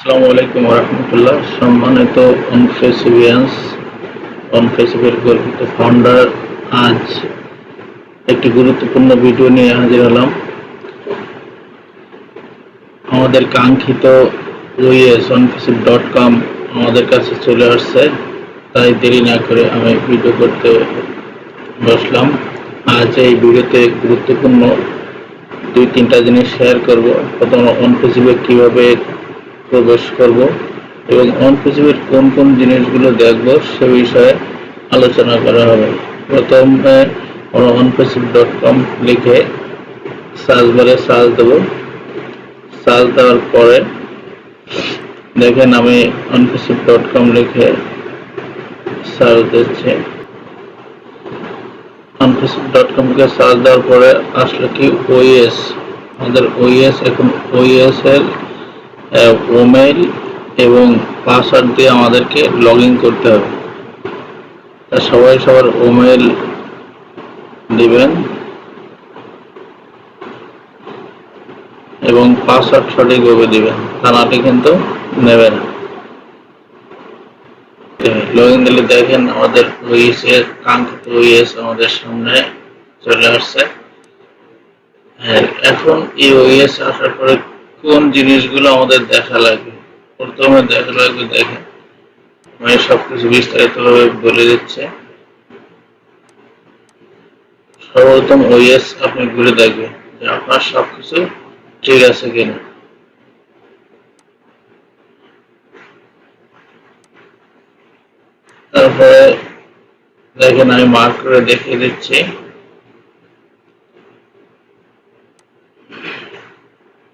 আসসালামু আলাইকুম রহমতুল্লাহ। সম্মানিত অনফেসিভিয়ান্স, অনফেসিভের গর্বিত ফাউন্ডার, আজ একটি গুরুত্বপূর্ণ ভিডিও নিয়ে হাজির হলাম। আমাদের কাঙ্ক্ষিত ওএস onfacib.com আমাদের কাছে চলে আসছে, তাই দেরি না করে আমি ভিডিও করতে বসলাম। আজ এই ভিডিওতে গুরুত্বপূর্ণ দুই তিনটা জিনিস শেয়ার করব। প্রথমে অনফেসিভে কিভাবে প্রবেশ করব এবং অনফেসিভের কোন কোন জিনিসগুলো দেখব সে বিষয়ে আলোচনা করা হবে। প্রথমে আমরা onfacib.com লিখে সার্চ বারে সার্চ দেব। সার্চ দেওয়ার পরে দেখেন আমি onfacib.com লিখে সার্চ দিচ্ছি। onfacib.com কে সার্চ দেওয়ার পরে আসলে কি ওএস, আমাদের ওএস এখন ওএস এর ইমেইল এবং পাসওয়ার্ড দিয়ে আমাদেরকে লগ ইন করতে হবে। তা সবাই সবার ইমেইল দিবেন এবং পাসওয়ার্ড সঠিকভাবে দিবেন, তা নাহলে কিন্তু নেবে না। লগ ইন দিলে দেখেন আমাদের ওএস এর কাঙ্ক্ষিত ওএস আমাদের সামনে চলে আসছে। এখন এই ওএস আসার পরে কোন জিনিসগুলো আমাদের দেখা লাগবে, প্রথমে দেখা লাগবে, দেখেন আমি সবকিছু বিস্তারিতভাবে বলে দিচ্ছি। সর্বপ্রথম ওএস আপনি ঘুরে দেখবেন যে আপনার সবকিছু ঠিক আছে কিনা। তারপরে দেখেন আমি মার্ক করে দেখিয়ে দিচ্ছি।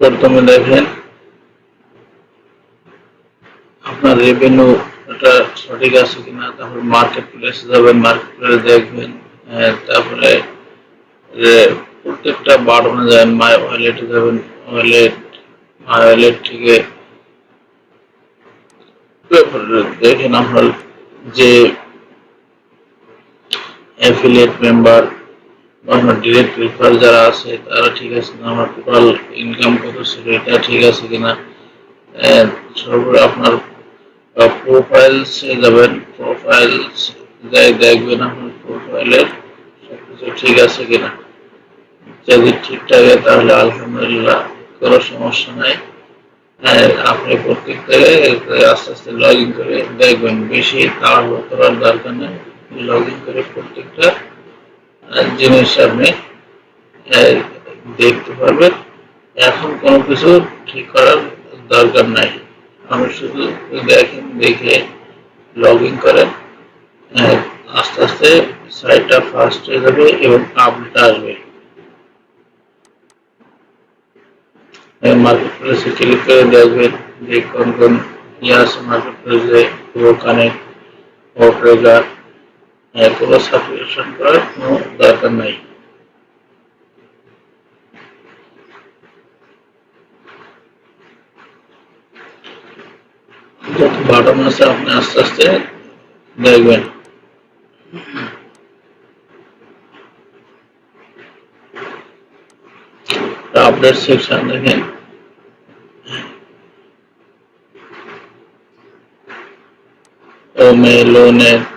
প্রথমে দেখেন আপনার রেভিনিউ এটা সঠিক আছে কিনা। তারপরে মার্কেট প্লেসে যাবেন, মার্কেট প্লেসে দেখবেন। তারপরে প্রত্যেকটা বাটনে যাবেন, মাই ওয়ালেটে যাবেন, ওয়ালেট মাই ওয়ালেট থেকে দেখেন আপনার যে অ্যাফিলিয়েট মেম্বার বা আপনার ডিরেক্ট রেফার যারা আছে তারা ঠিক আছে কিনা, আমার টোটাল ইনকাম কত ছিল এটা ঠিক আছে কিনা। সর্বোপরি আপনার প্রোফাইলসে যাবেন, প্রোফাইলস দেখবেন আপনার প্রোফাইলের সবকিছু ঠিক আছে কিনা। যদি ঠিক থাকে তাহলে আলহামদুলিল্লাহ, কোনো সমস্যা নাই। আপনি প্রত্যেক জায়গায় আস্তে আস্তে লগ ইন করে দেখবেন, বেশি তাড়াহুড়ো করার দরকার নেই। লগ ইন করে প্রত্যেকটা জিনিস আপনি দেখতে পারবেন। এখন কোনো কিছু ঠিক করার দরকার নাই, আপনি শুধু দেখেন, দেখে লগ ইন করেন। আস্তে আস্তে সাইটটা ফাস্ট হয়ে যাবে এবং আপডেট আসবে। মার্কেট প্লেসে ক্লিক করে দেখবেন যে কোন কোন ইয়ে আছে মার্কেট প্লেসে, কানেক্ট, আউটরেজার। কোনো সাবস্ক্রিপশন করার কোনো দরকার নাই। যত বাটন আছে আপনি আস্তে আস্তে দেখবেন। আপডেট সেকশন দেখেন, মেলোনেট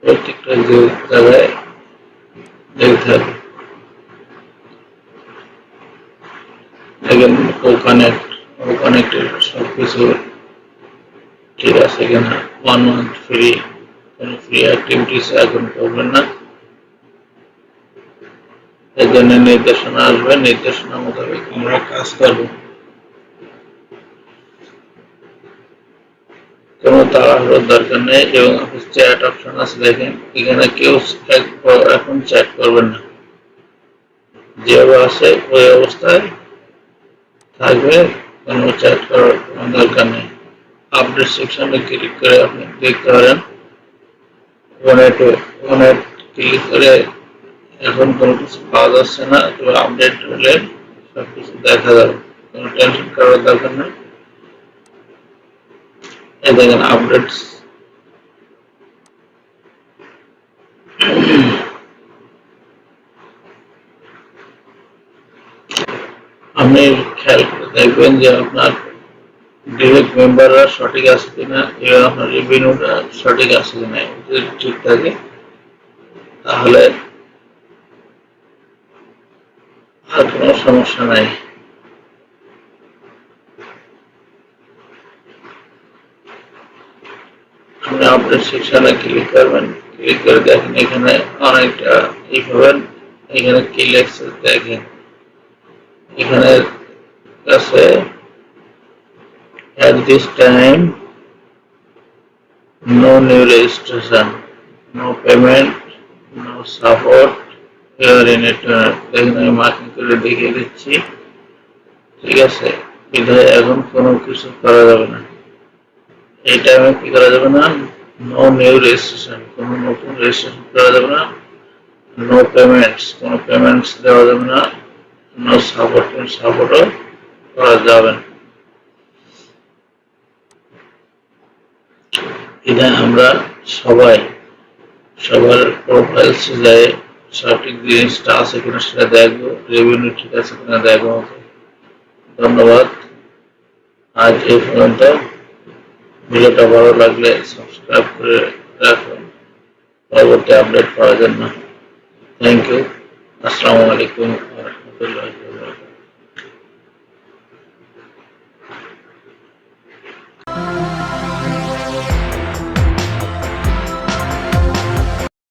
প্রত্যেকটা জায়গায় দেখতে হবে। দেখেন ও কানেক্টের সবকিছু ঠিক আছে কিনা। 1 মান্থ ফ্রি, কোনো ফ্রি অ্যাক্টিভিটিস এখন করবেন না। এই জন্য নির্দেশনা আসবে, নির্দেশনা মোতাবেক আমরা কাজ করব। কোনো তাড়াহুড়োর দরকার নেই। এবং চ্যাট অপশন আছে দেখেন, এখানে কেউ এখন চ্যাট করবেন না, যেভাবে আছে ওই অবস্থায় থাকবে, কোনো চ্যাট করার কোনো দরকার নেই। আপডেট সেকশনে ক্লিক করে আপনি দেখতে পারেন। ওখানে ক্লিক করে এখন কোনো কিছু পাওয়া যাচ্ছে না, তবে আপডেট হলে সবকিছু দেখা যাবে, কোনো টেনশন করার দরকার নেই। এই দেখেন আপডেটস, আপনি খেয়াল করে দেখবেন যে আপনার ডিরেক্ট মেম্বাররা সঠিক আছে কিনা এবং আপনার রেভিনিউটা সঠিক আছে কিনা, যদি ঠিক থাকে তাহলে আর কোনো সমস্যা নাই। আপনি আপডেট সেকশনে ক্লিক করবেন, ক্লিক করে দেখেন এখানে অনেকটা ই পাবেন। এখানে কি লেখছে দেখেন, এখানে আছে at this time no new registration, no payment, no support here in internet। দেখেন আমি মার্কিং করে দেখিয়ে দিচ্ছি, ঠিক আছে। বিধায় এখন কোনো কিছু করা যাবে না, এই টাইমে কি করা যাবে না, নো নিউ রেজিস্ট্রেশন, কোনো নতুন রেজিস্ট্রেশন করা যাবে না, নো পেমেন্টস, কোনো পেমেন্টস দেওয়া যাবে না, নো সাপোর্ট, কোনো সাপোর্টও করা যাবে না। এটা আমরা সবাই সবার প্রোফাইলসে যাই সঠিক জিনিসটা আছে কিনা সেটা দেখবো, রেভিনিউ ঠিক আছে কিনা দেখবো। ধন্যবাদ, আজ এই পর্যন্ত। ভিডিওটা ভালো লাগলে সাবস্ক্রাইব করে রাখুন পরবর্তী আপডেট পাওয়ার জন্য। Thank you. আসসালামু আলাইকুম ওয়া রাহমাতুল্লাহি ওয়া বারাকাতুহু।